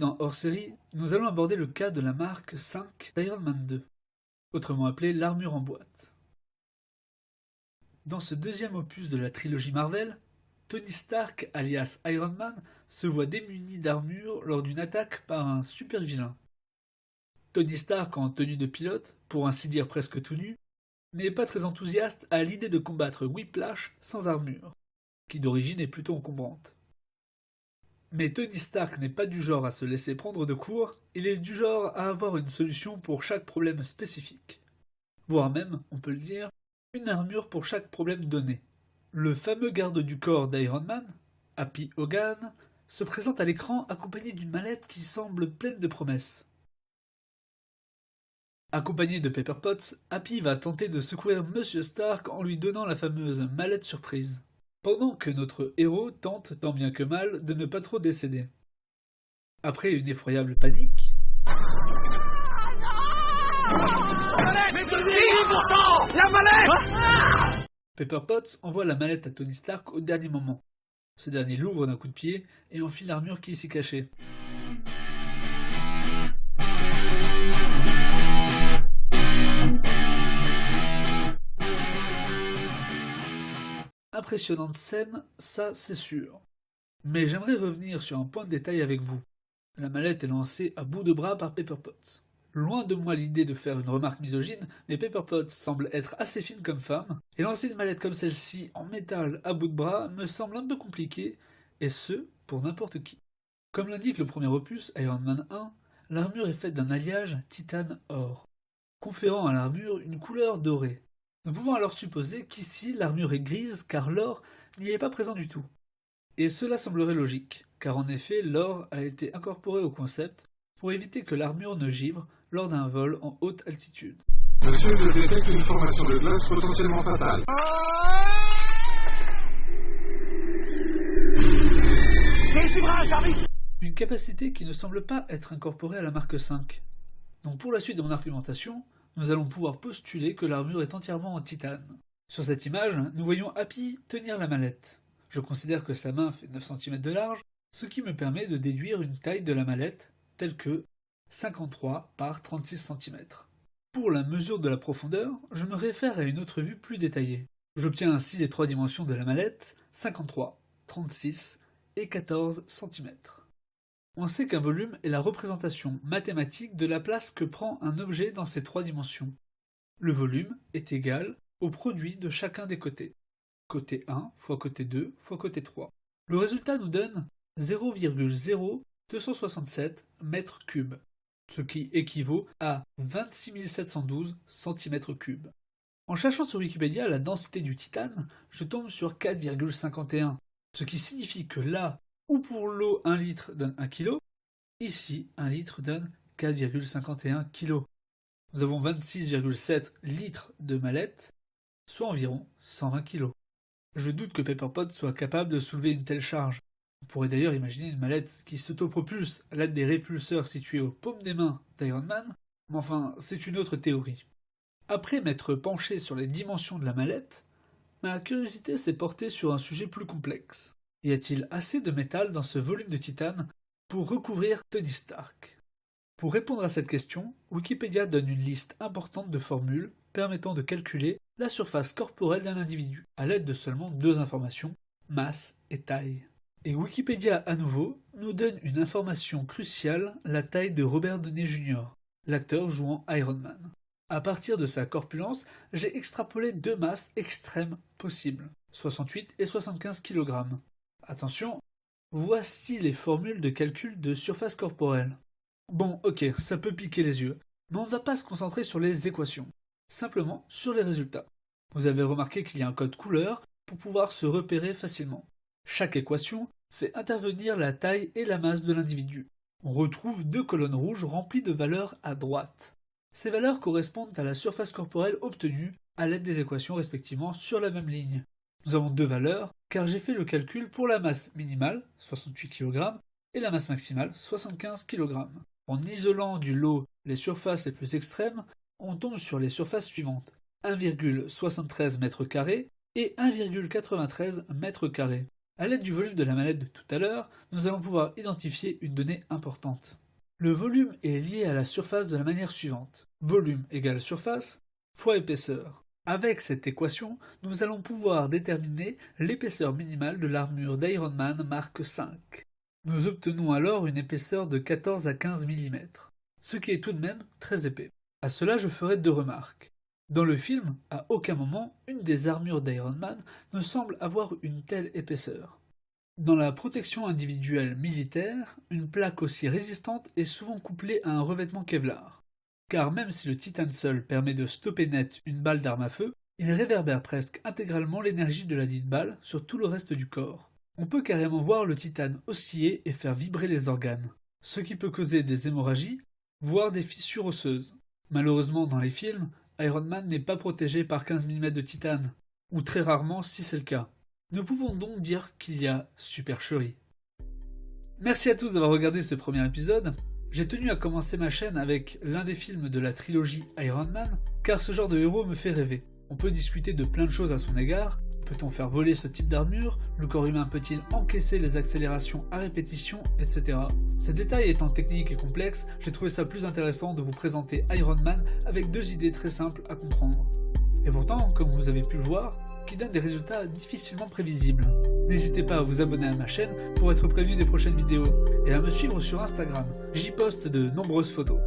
dans Hors-série, nous allons aborder le cas de la marque 5 d'Iron Man 2, autrement appelée l'armure en boîte. Dans ce deuxième opus de la trilogie Marvel, Tony Stark alias Iron Man se voit démuni d'armure lors d'une attaque par un super vilain. Tony Stark en tenue de pilote, pour ainsi dire presque tout nu, n'est pas très enthousiaste à l'idée de combattre Whiplash sans armure, qui d'origine est plutôt encombrante. Mais Tony Stark n'est pas du genre à se laisser prendre de court, il est du genre à avoir une solution pour chaque problème spécifique. Voire même, on peut le dire, une armure pour chaque problème donné. Le fameux garde du corps d'Iron Man, Happy Hogan, se présente à l'écran accompagné d'une mallette qui semble pleine de promesses. Accompagné de Pepper Potts, Happy va tenter de secourir Monsieur Stark en lui donnant la fameuse mallette surprise, pendant que notre héros tente, tant bien que mal, de ne pas trop décéder. Après une effroyable panique, Pepper Potts envoie la mallette à Tony Stark au dernier moment. Ce dernier l'ouvre d'un coup de pied et enfile l'armure qui s'y cachait. Impressionnante scène, ça c'est sûr. Mais j'aimerais revenir sur un point de détail avec vous. La mallette est lancée à bout de bras par Pepper Potts. Loin de moi l'idée de faire une remarque misogyne, mais Pepper Potts semble être assez fine comme femme, et lancer une mallette comme celle-ci en métal à bout de bras me semble un peu compliqué, et ce, pour n'importe qui. Comme l'indique le premier opus, Iron Man 1, l'armure est faite d'un alliage titane-or, conférant à l'armure une couleur dorée. Nous pouvons alors supposer qu'ici l'armure est grise car l'or n'y est pas présent du tout. Et cela semblerait logique, car en effet l'or a été incorporé au concept pour éviter que l'armure ne givre lors d'un vol en haute altitude. Monsieur, je détecte une formation de glace potentiellement fatale. Une capacité qui ne semble pas être incorporée à la marque 5. Donc pour la suite de mon argumentation, nous allons pouvoir postuler que l'armure est entièrement en titane. Sur cette image, nous voyons Happy tenir la mallette. Je considère que sa main fait 9 cm de large, ce qui me permet de déduire une taille de la mallette telle que 53 par 36 cm. Pour la mesure de la profondeur, je me réfère à une autre vue plus détaillée. J'obtiens ainsi les 3 dimensions de la mallette, 53, 36 et 14 cm. On sait qu'un volume est la représentation mathématique de la place que prend un objet dans ces 3 dimensions. Le volume est égal au produit de chacun des côtés. Côté 1 fois côté 2 fois côté 3. Le résultat nous donne 0,0267 m3, ce qui équivaut à 26 712 cm3. En cherchant sur Wikipédia la densité du titane, je tombe sur 4,51, ce qui signifie que là où pour l'eau 1 litre donne 1 kg, ici 1 litre donne 4,51 kg. Nous avons 26,7 litres de mallette, soit environ 120 kg. Je doute que Pepper Potts soit capable de soulever une telle charge. On pourrait d'ailleurs imaginer une mallette qui s'autopropulse à l'aide des répulseurs situés aux paumes des mains d'Iron Man, mais enfin, c'est une autre théorie. Après m'être penché sur les dimensions de la mallette, ma curiosité s'est portée sur un sujet plus complexe. Y a-t-il assez de métal dans ce volume de titane pour recouvrir Tony Stark? Pour répondre à cette question, Wikipédia donne une liste importante de formules permettant de calculer la surface corporelle d'un individu, à l'aide de seulement 2 informations, masse et taille. Et Wikipédia, à nouveau, nous donne une information cruciale, la taille de Robert Downey Jr., l'acteur jouant Iron Man. À partir de sa corpulence, j'ai extrapolé 2 masses extrêmes possibles, 68 et 75 kg. Attention, voici les formules de calcul de surface corporelle. Bon, ok, ça peut piquer les yeux, mais on ne va pas se concentrer sur les équations, simplement sur les résultats. Vous avez remarqué qu'il y a un code couleur pour pouvoir se repérer facilement. Chaque équation fait intervenir la taille et la masse de l'individu. On retrouve 2 colonnes rouges remplies de valeurs à droite. Ces valeurs correspondent à la surface corporelle obtenue à l'aide des équations respectivement sur la même ligne. Nous avons 2 valeurs, car j'ai fait le calcul pour la masse minimale, 68 kg, et la masse maximale, 75 kg. En isolant du lot les surfaces les plus extrêmes, on tombe sur les surfaces suivantes, 1,73 m² et 1,93 m². À l'aide du volume de la mallette de tout à l'heure, nous allons pouvoir identifier une donnée importante. Le volume est lié à la surface de la manière suivante. Volume égale surface fois épaisseur. Avec cette équation, nous allons pouvoir déterminer l'épaisseur minimale de l'armure d'Iron Man Mark V. Nous obtenons alors une épaisseur de 14 à 15 mm, ce qui est tout de même très épais. À cela, je ferai deux remarques. Dans le film, à aucun moment, une des armures d'Iron Man ne semble avoir une telle épaisseur. Dans la protection individuelle militaire, une plaque aussi résistante est souvent couplée à un revêtement Kevlar. Car même si le titane seul permet de stopper net une balle d'arme à feu, il réverbère presque intégralement l'énergie de la dite balle sur tout le reste du corps. On peut carrément voir le titane osciller et faire vibrer les organes, ce qui peut causer des hémorragies, voire des fissures osseuses. Malheureusement, dans les films, Iron Man n'est pas protégé par 15 mm de titane, ou très rarement si c'est le cas. Nous pouvons donc dire qu'il y a supercherie. Merci à tous d'avoir regardé ce premier épisode. J'ai tenu à commencer ma chaîne avec l'un des films de la trilogie Iron Man, car ce genre de héros me fait rêver. On peut discuter de plein de choses à son égard. Peut-on faire voler ce type d'armure? Le corps humain peut-il encaisser les accélérations à répétition, etc. Ces détails étant techniques et complexes, j'ai trouvé ça plus intéressant de vous présenter Iron Man avec deux idées très simples à comprendre. Et pourtant, comme vous avez pu le voir, qui donne des résultats difficilement prévisibles. N'hésitez pas à vous abonner à ma chaîne pour être prévenu des prochaines vidéos, et à me suivre sur Instagram, j'y poste de nombreuses photos.